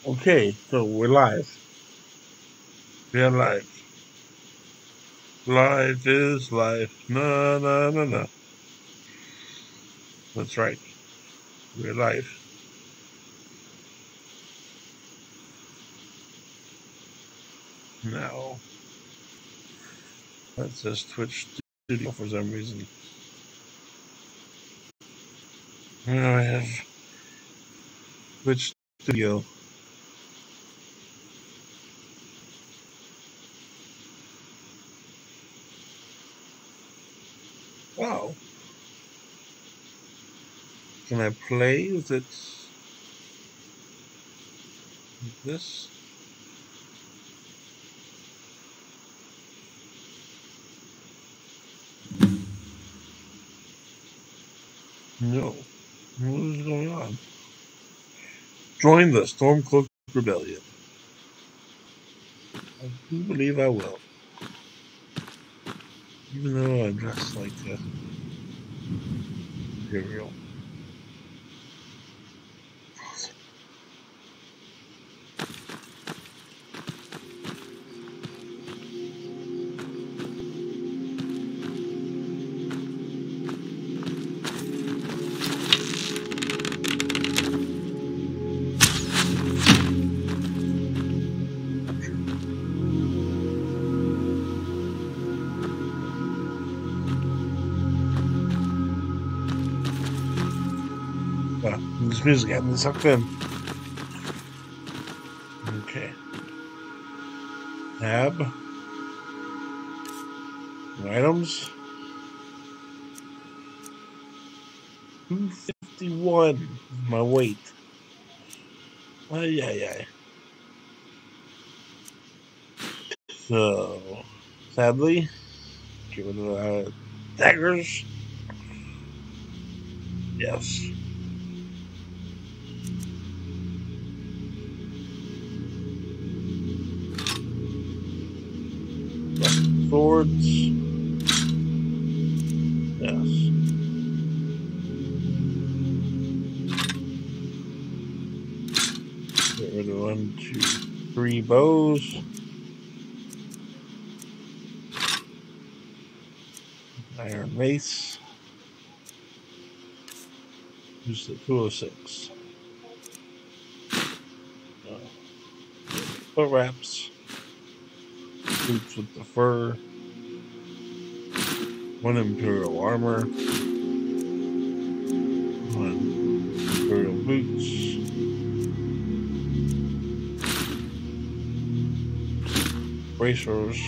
Okay, so we're live. We're live. Life is life. No, no, no, no. That's right. We're live. Now, that says Twitch Studio for some reason. Now I have Twitch Studio. Wow. Can I play? Is it this? No. What is going on? Join the Stormcloak Rebellion. I do believe I will. Even though I'm dressed like a Imperial. This music got me sucked in. Okay. Tab. Items. 251 is my weight. Ay, ay, ay. So, sadly, get rid of daggers. Yes. Swords. Yes. Get rid of 1, 2, 3 bows. Iron mace. Use the 206. Foot wraps. Boots with the fur. 1 Imperial armor. 1 Imperial boots. Bracers.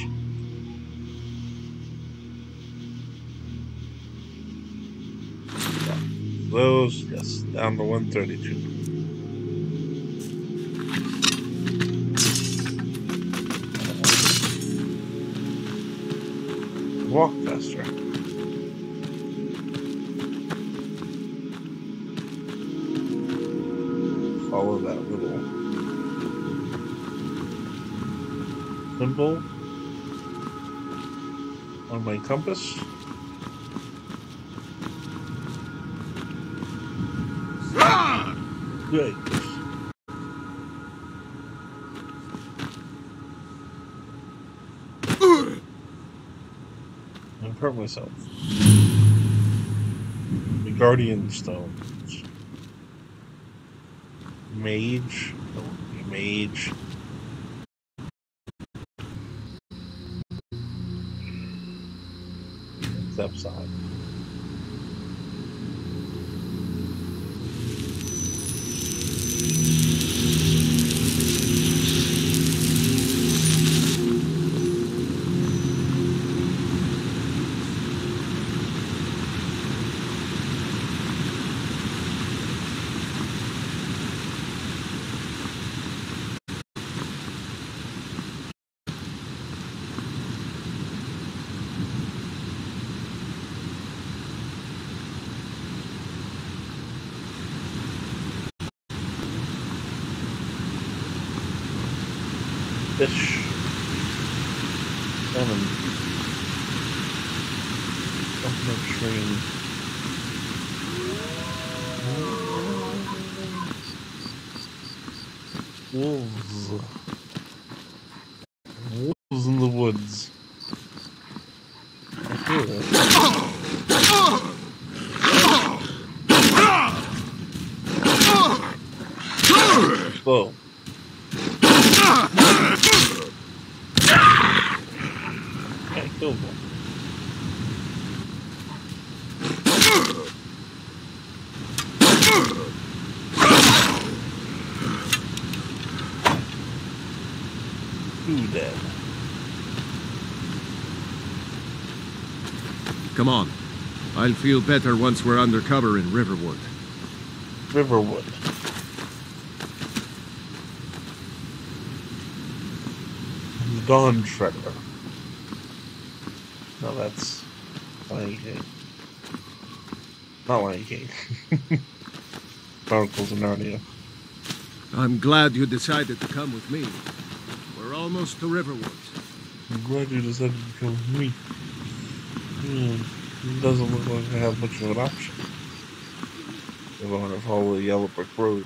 Those, yes, down to 132. Walk faster. Follow that little symbol on my compass. Good. I hurt myself. The Guardian Stones. Mage. Mage. Step side. Fish. Salmon. Buffalo stream. Wolves. Wolves in the woods. I hear them. Whoa. I killed them. Two dead. Come on. I'll feel better once we're undercover in Riverwood. Riverwood. The Dawn Shredder. No, that's Lion King. Not Lion King. Chronicles of Narnia. I'm glad you decided to come with me. We're almost to Riverwood. I'm glad you decided to come with me. It doesn't look like I have much of an option. If I want to follow the yellow brick road.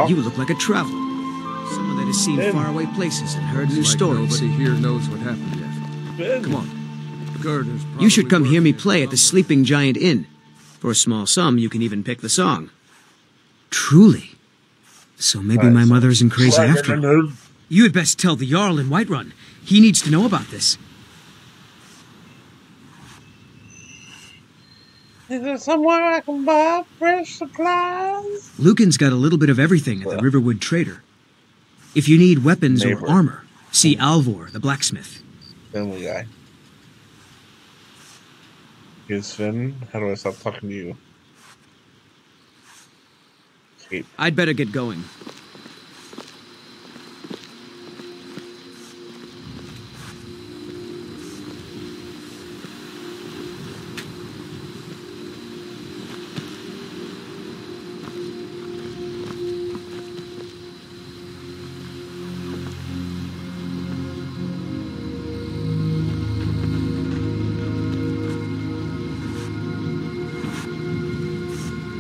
You look like a traveler. Someone that has seen faraway places and heard new stories. Nobody here knows what happened yet. Come on. Girder's You should come hear me play at the Sleeping Giant Inn. For a small sum, you can even pick the song. Truly. So maybe my mother isn't crazy after all. You had best tell the Jarl in Whiterun. He needs to know about this. Is there somewhere I can buy fresh supplies? Lucan's got a little bit of everything at the Riverwood Trader. If you need weapons or armor, see Alvor, the blacksmith. Family guy. Here's Finn. How do I stop talking to you? Escape. I'd better get going.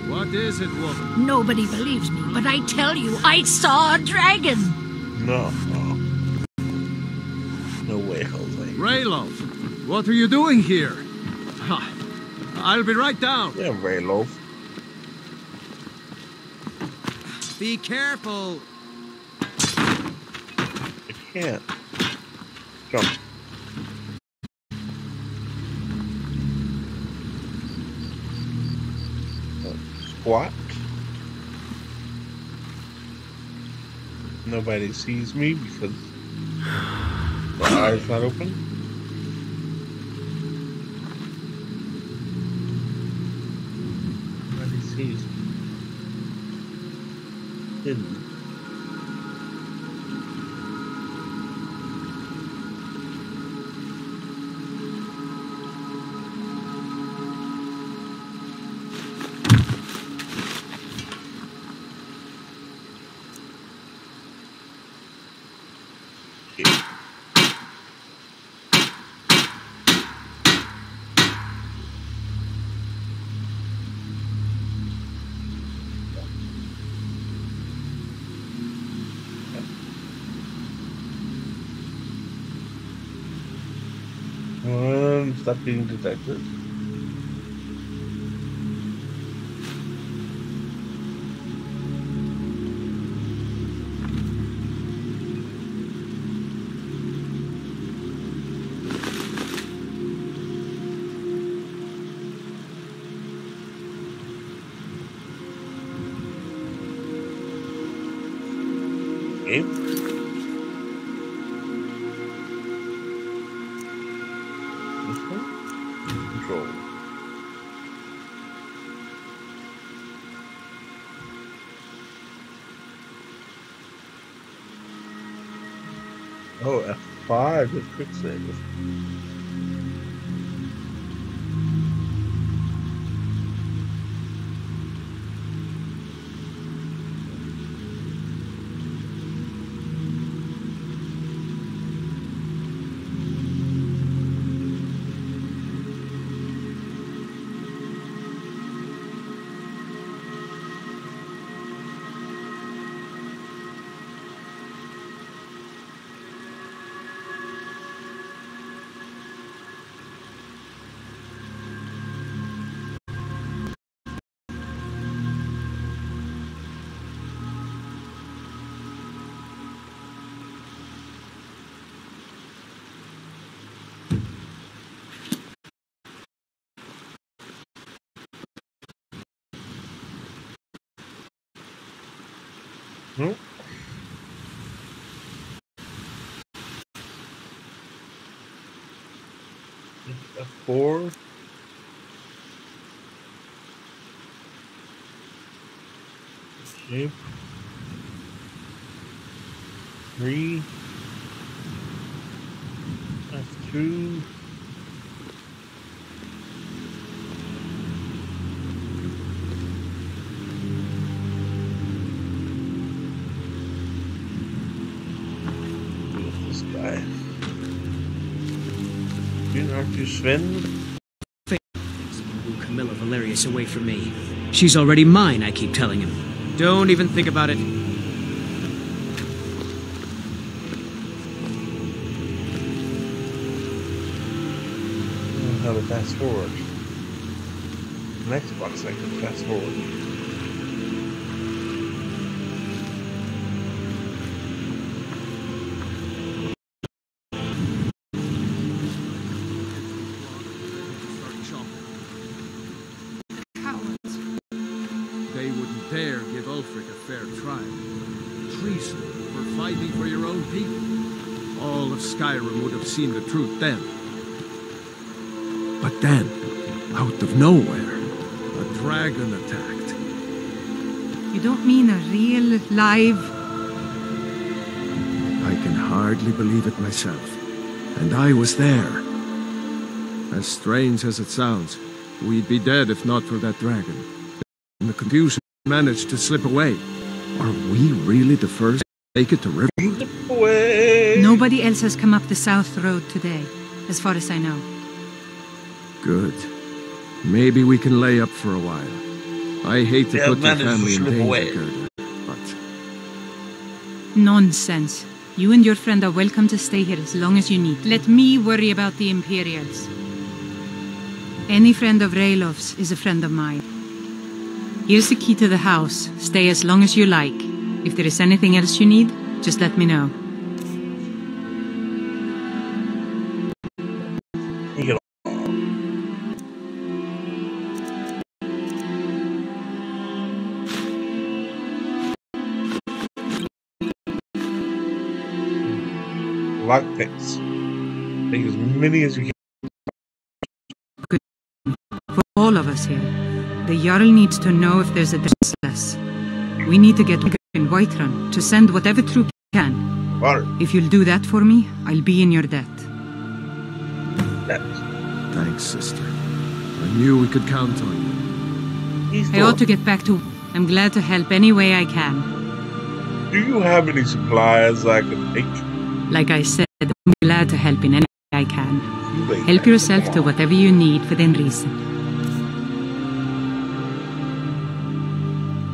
What is it, woman? Nobody believes me, but I tell you, I saw a dragon. No. No way, Jose. Raylof, what are you doing here? I'll be right down. Yeah, Raylof. Be careful. I can't. Jump. Squat. Nobody sees me because my eyes not open. Nobody sees me. Hidden. Stop being detected. Okay. Control. Oh, F5 is quick save. Nope. F4. Okay. 3. F2. This guy. Aren't you Sven? Camilla Valerius away from me. She's already mine, I keep telling him. Don't even think about it. I don't know how to fast forward. On Xbox I can fast forward. They wouldn't dare give Ulfric a fair trial. Treason for fighting for your own people. All of Skyrim would have seen the truth then. But then, out of nowhere, a dragon attacked. You don't mean a real, live... I can hardly believe it myself. And I was there. As strange as it sounds, we'd be dead if not for that dragon. And the confusion managed to slip away. Are we really the first to make it to Riverwood? Nobody else has come up the South Road today, as far as I know. Good. Maybe we can lay up for a while. I hate to put your family in danger, Gerda, but... Nonsense. You and your friend are welcome to stay here as long as you need. Let me worry about the Imperials. Any friend of Raylov's is a friend of mine. Here's the key to the house. Stay as long as you like. If there is anything else you need, just let me know. Lockpicks. Take as many as you can. For all of us here. The Jarl needs to know if there's a distress. We need to get in Whiterun to send whatever troop we can. Water. If you'll do that for me, I'll be in your debt. Thanks, sister. I knew we could count on you. I ought to get back to... I'm glad to help any way I can. Do you have any supplies I can take? Like I said, I'm glad to help in any way I can. Help yourself to whatever you need within reason.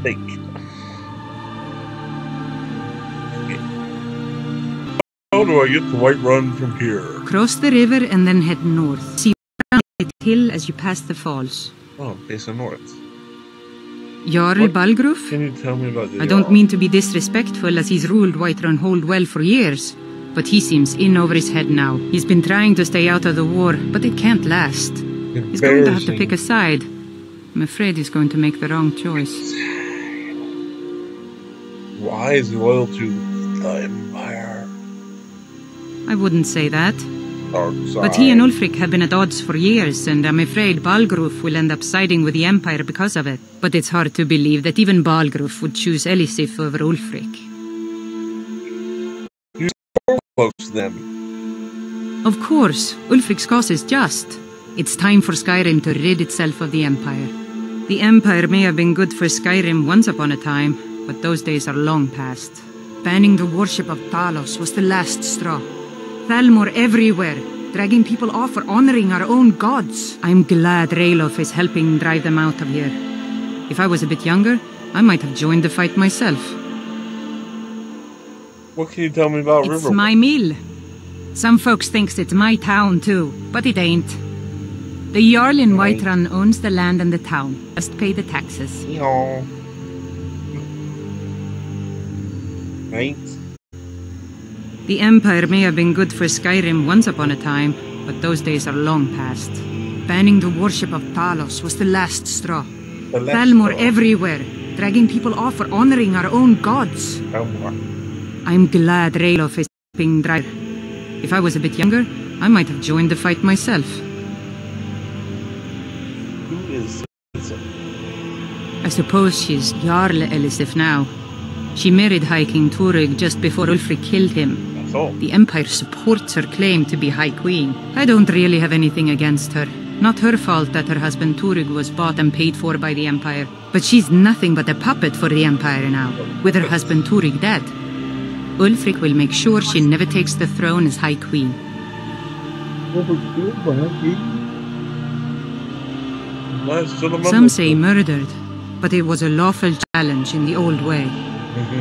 Take. How do I get to Whiterun from here? Cross the river and then head north. See the hill as you pass the falls. Oh, face the north. Jarl Balgruf? Can you tell me about the I don't mean to be disrespectful, as he's ruled Whiterun Hold well for years. But he seems in over his head now. He's been trying to stay out of the war, but it can't last. He's going to have to pick a side. I'm afraid he's going to make the wrong choice. Why is he loyal to the Empire? I wouldn't say that. Dark side. But he and Ulfric have been at odds for years, and I'm afraid Balgruf will end up siding with the Empire because of it. But it's hard to believe that even Balgruf would choose Elisif over Ulfric. close to them. Of course, Ulfric's cause is just. It's time for Skyrim to rid itself of the Empire. The Empire may have been good for Skyrim once upon a time, but those days are long past. Banning the worship of Talos was the last straw. Thalmor everywhere, dragging people off for honoring our own gods. I'm glad Ralof is helping drive them out of here. If I was a bit younger, I might have joined the fight myself. What can you tell me about Riverwood? It's my mill. Some folks thinks it's my town too, but it ain't. The Jarl in Whiterun owns the land and the town. Just pay the taxes. No. Right? The Empire may have been good for Skyrim once upon a time, but those days are long past. Banning the worship of Talos was the last straw. Thalmor everywhere, dragging people off for honoring our own gods. I'm glad Ralof is helping drive. If I was a bit younger, I might have joined the fight myself. Who is this? I suppose she's Jarl Elisif now. She married High King Turig just before Ulfric killed him. That's all. The Empire supports her claim to be High Queen. I don't really have anything against her. Not her fault that her husband Turig was bought and paid for by the Empire. But she's nothing but a puppet for the Empire now, with her husband Turig dead. Ulfric will make sure she never takes the throne as High Queen. Some say murdered, but it was a lawful challenge in the old way.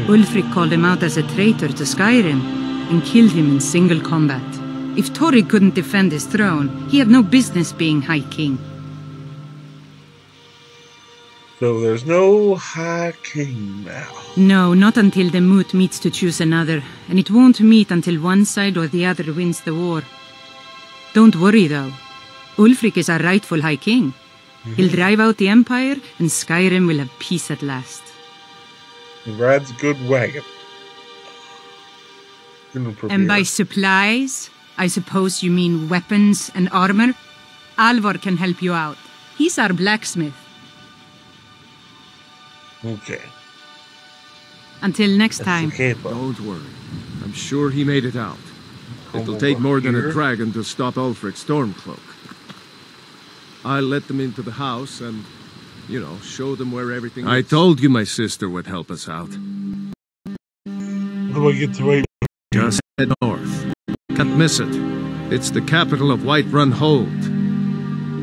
Ulfric called him out as a traitor to Skyrim and killed him in single combat. If Turig couldn't defend his throne, he had no business being High King. So there's no High King now. No, not until the moot meets to choose another, and it won't meet until one side or the other wins the war. Don't worry though. Ulfric is our rightful High King. He'll drive out the Empire, and Skyrim will have peace at last. He rides a good wagon. And by supplies, I suppose you mean weapons and armor? Alvor can help you out. He's our blacksmith. Okay. Until next time. Okay, don't worry. I'm sure he made it out. It'll take more than a dragon to stop Ulfric's Stormcloak. I'll let them into the house and, show them where everything is. I told you my sister would help us out. How do I get to wait? Just head north. Can't miss it. It's the capital of Whiterun Hold.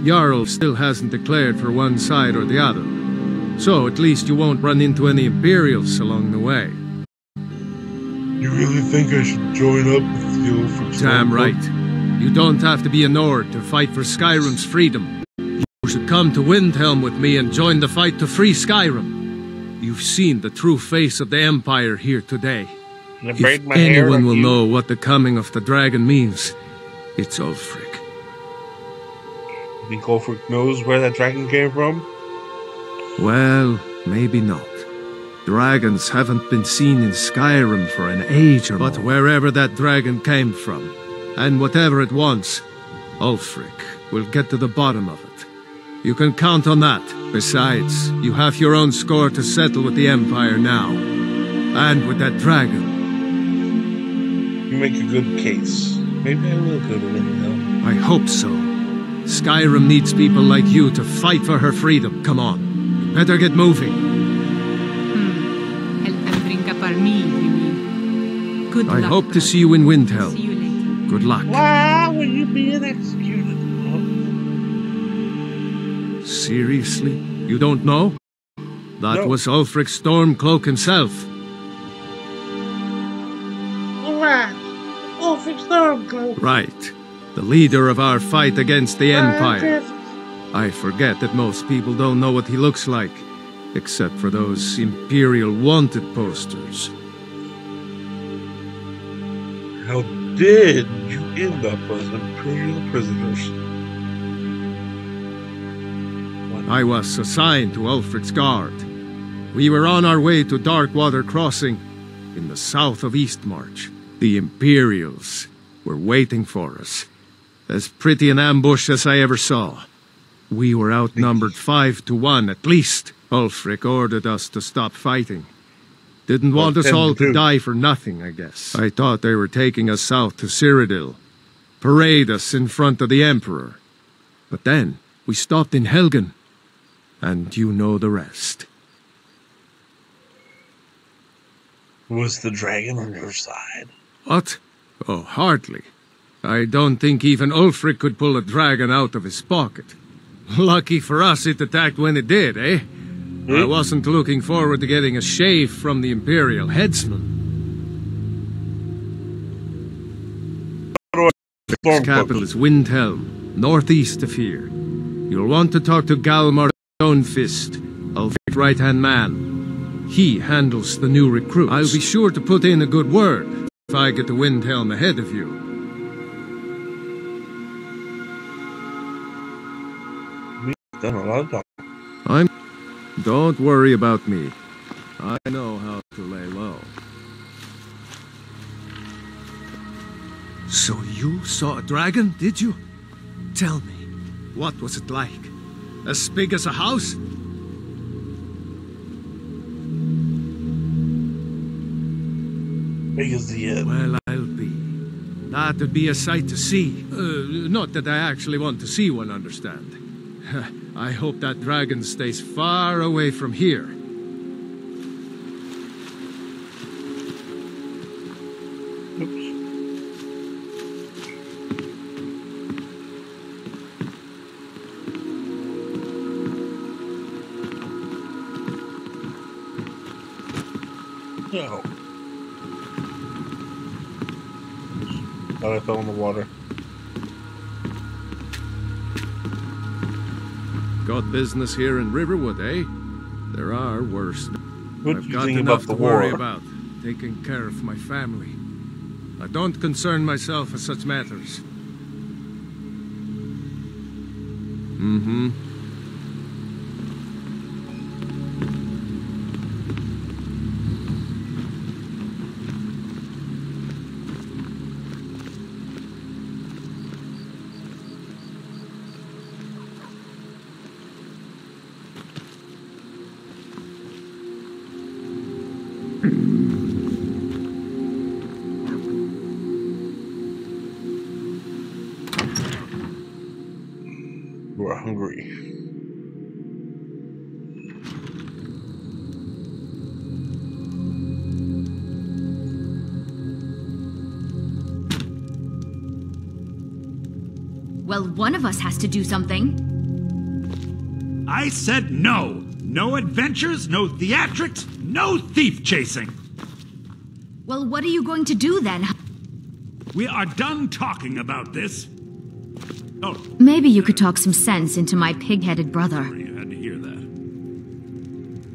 Jarl still hasn't declared for one side or the other. So at least you won't run into any Imperials along the way. You really think I should join up with you for Damn right. You don't have to be a Nord to fight for Skyrim's freedom. You should come to Windhelm with me and join the fight to free Skyrim. You've seen the true face of the Empire here today. If anyone will know what the coming of the dragon means, it's Ulfric. You think Ulfric knows where that dragon came from? Well, maybe not. Dragons haven't been seen in Skyrim for an age or more. But wherever that dragon came from, and whatever it wants, Ulfric will get to the bottom of it. You can count on that. Besides, you have your own score to settle with the Empire now. And with that dragon. You make a good case. Maybe I will go to Windhelm. I hope so. Skyrim needs people like you to fight for her freedom. Come on. You better get moving. Help them drink up our mead, you mean? Good luck. I hope to see you in Windhelm. See you later. Good luck. Why will you be executed? Seriously? You don't know? That was Ulfric's Stormcloak himself. Alright. Ulfric's Stormcloak. Right. The leader of our fight against the Empire. I forget that most people don't know what he looks like, except for those Imperial wanted posters. How did you end up as Imperial prisoners? I was assigned to Ulfric's guard. We were on our way to Darkwater Crossing, in the south of Eastmarch. The Imperials were waiting for us. As pretty an ambush as I ever saw. We were outnumbered 5 to 1 at least. Ulfric ordered us to stop fighting. Didn't want us all to die for nothing, I guess. I thought they were taking us south to Cyrodiil. Parade us in front of the Emperor. But then, we stopped in Helgen. And you know the rest. Was the dragon on your side? What? Oh, hardly. I don't think even Ulfric could pull a dragon out of his pocket. Lucky for us it attacked when it did, eh? I wasn't looking forward to getting a shave from the Imperial headsman. Its capital is Windhelm, northeast of here. You'll want to talk to Galmar Stonefist, Ulfric's right-hand man. He handles the new recruits. I'll be sure to put in a good word if I get to Windhelm ahead of you. We've done a lot of talking. Don't worry about me. I know how to lay low. So you saw a dragon, did you? Tell me, what was it like? As big as a house? Big as the Well, I'll be. That'd be a sight to see. Not that I actually want to see one, understand. I hope that dragon stays far away from here. Oops. No. Thought I fell in the water. Got business here in Riverwood, eh? There are worse. What do I've you got think enough about to the worry war? about, taking care of my family. I don't concern myself with such matters. Mm-hmm. We're hungry. Well, one of us has to do something. I said no. No adventures, no theatrics, no thief chasing. Well, what are you going to do then? We are done talking about this. Oh, Maybe you could talk some sense into my pig-headed brother. you had to hear that.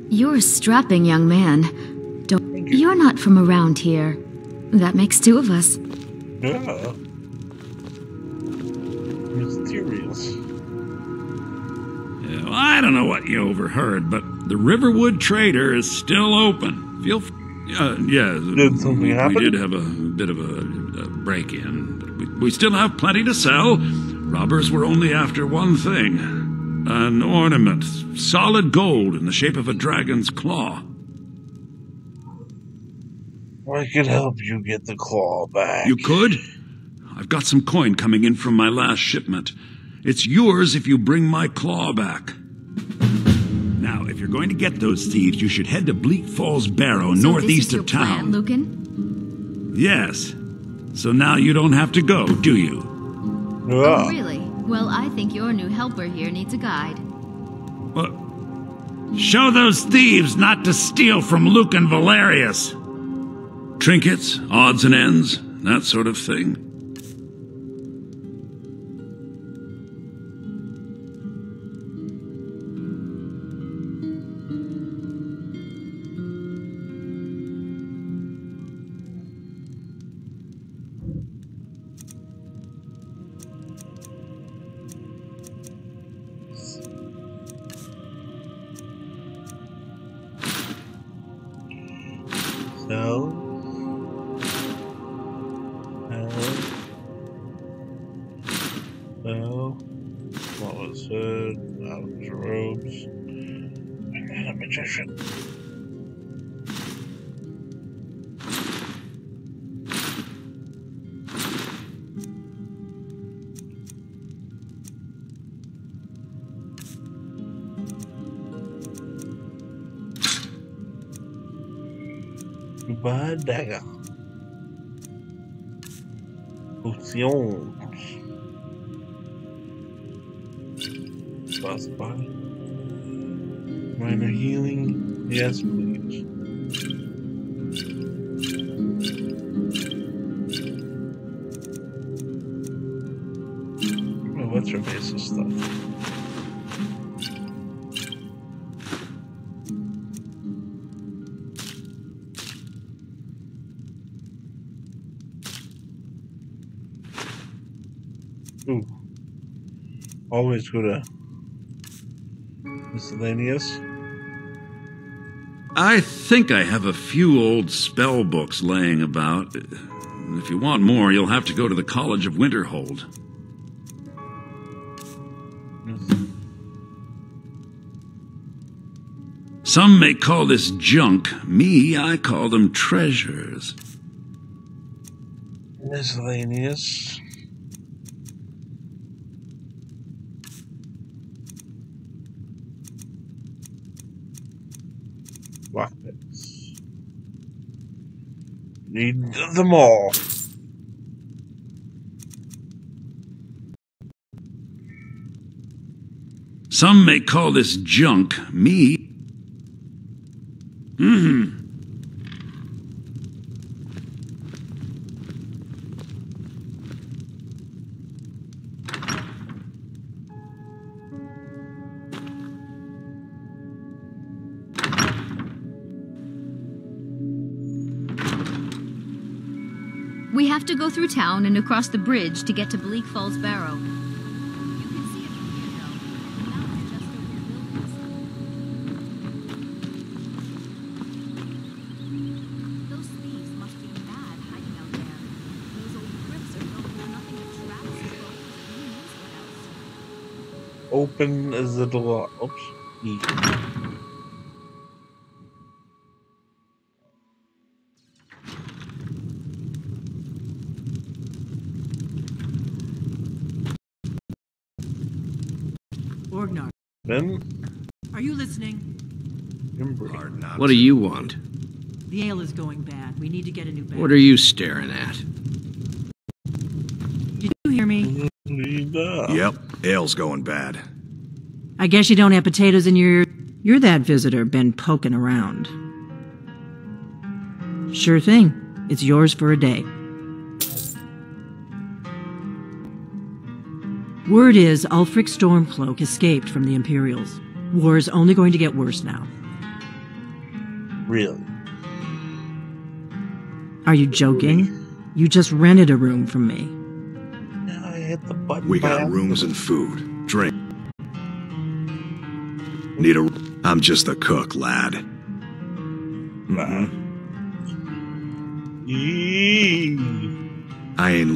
You're a strapping young man. You're not from around here. That makes two of us. Yeah. Mysterious. Yeah, well, I don't know what you overheard, but the Riverwood Trader is still open. Feel free. Yeah. Did something happen? We did have a bit of a break-in. We still have plenty to sell. Robbers were only after one thing. An ornament. Solid gold in the shape of a dragon's claw. I could help you get the claw back. You could? I've got some coin coming in from my last shipment. It's yours if you bring my claw back. Now, if you're going to get those thieves, you should head to Bleak Falls Barrow, northeast of town. Plan, Lucan? Yes. So now you don't have to go, do you? Oh, really? Well, I think your new helper here needs a guide. Well, show those thieves not to steal from Lucan Valerius. Trinkets, odds and ends, that sort of thing. Flawless hood, mountains robes, and a magician. Bad dagger. Potions. Boss body. Minor healing. Yes, please. Oh, what's your basic stuff? Ooh. Always go to miscellaneous. I think I have a few old spell books laying about. If you want more, you'll have to go to the College of Winterhold. Some may call this junk. Me, I call them treasures. Miscellaneous. Weapons. Need them all. Some may call this junk. Me. We have to go through town and across the bridge to get to Bleak Falls Barrow. Open as the door. Oops. Orgnar, Ben? are you listening? What do you want? The ale is going bad. We need to get a new bag. What are you staring at? Did you hear me? Yep, ale's going bad. I guess you don't have potatoes in your... You're that visitor been poking around. Sure thing. It's yours for a day. Word is Ulfric Stormcloak escaped from the Imperials. War's only going to get worse now. Really? Are you joking? You just rented a room from me. I hit the button. We got rooms and food. Drink. Need a... I'm just the cook, lad. I ain't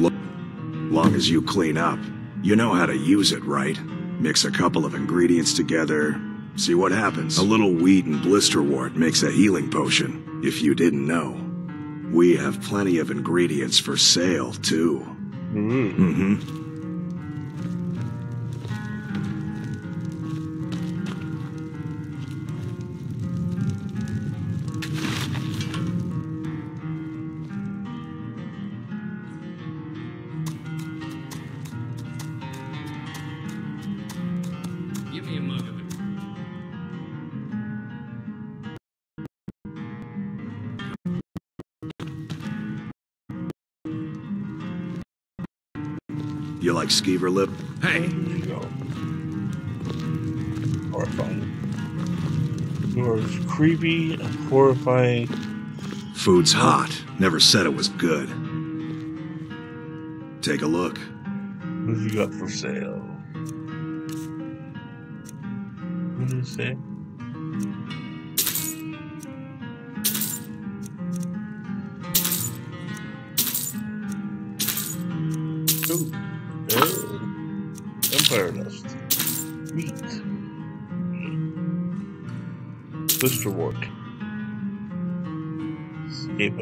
long as you clean up. You know how to use it, right? Mix a couple of ingredients together, see what happens. A little wheat and blisterwort makes a healing potion, if you didn't know. We have plenty of ingredients for sale, too. Give me a mug of it. You like skeever lip? Hey, There you go. Horrifying. Yours creepy and horrifying. Food's hot. Never said it was good. Take a look. What have you got for sale? What did it say? Ooh. Oh. Empire dust. Meat. Blisterwort. Escape.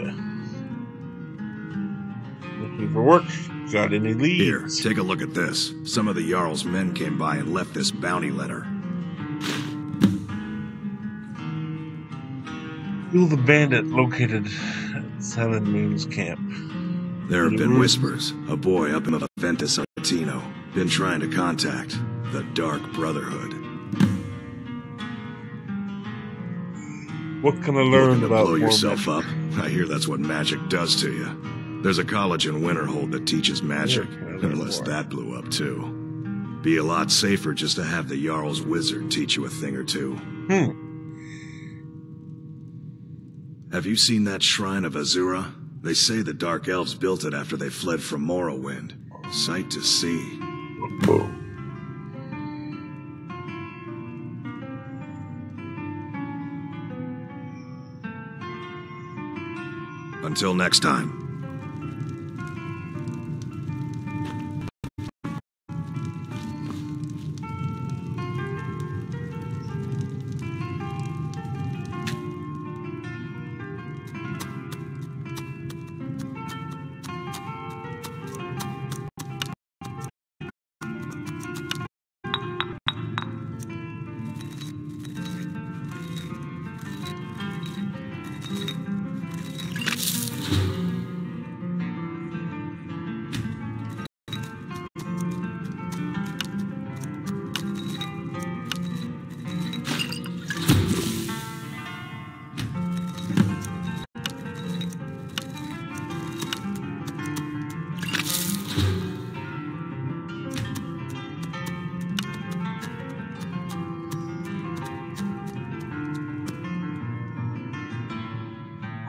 Looking for work. Got any leads? Here, take a look at this. Some of the Jarl's men came by and left this bounty letter. You're the bandit located at Silent Moon's camp. There have been whispers. A boy up in Ventus Artino been trying to contact the Dark Brotherhood. What can I learn Looking to about blow yourself magic? up? I hear that's what magic does to you. There's a college in Winterhold that teaches magic, unless that blew up too. Be a lot safer just to have the Jarl's wizard teach you a thing or two. Have you seen that shrine of Azura? They say the Dark Elves built it after they fled from Morrowind. Sight to see. Until next time.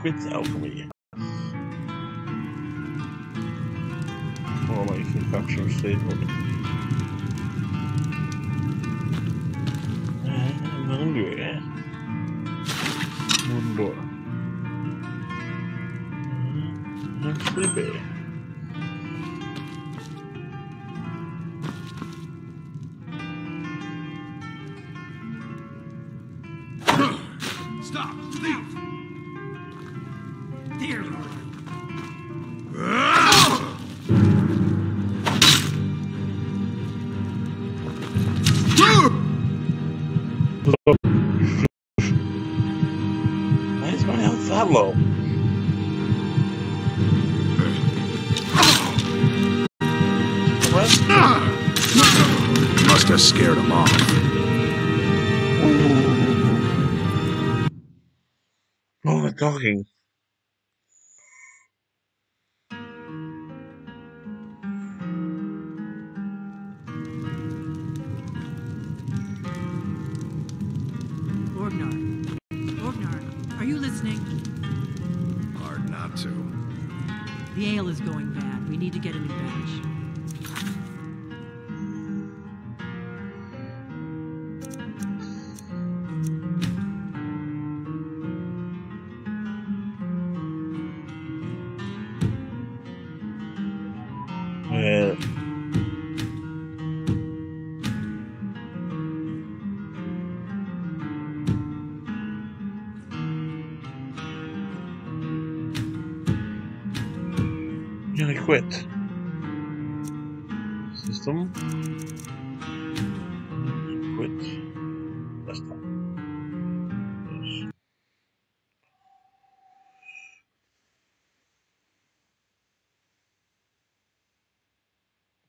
Quit alchemy. Formation capture stable. Mundur. Mundur. I'm sleepy. Stop! Leave! There you are. Why is my health that low? Must have scared him off. Oh, they're talking. Orgnar, are you listening? Hard not to. The ale is going bad. We need to get a new batch. I'm gonna quit. System. Quit. Desktop. Yes.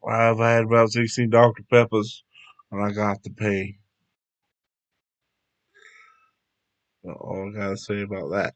I've had about 16 Dr. Peppers and I got to pay. That's all I gotta say about that.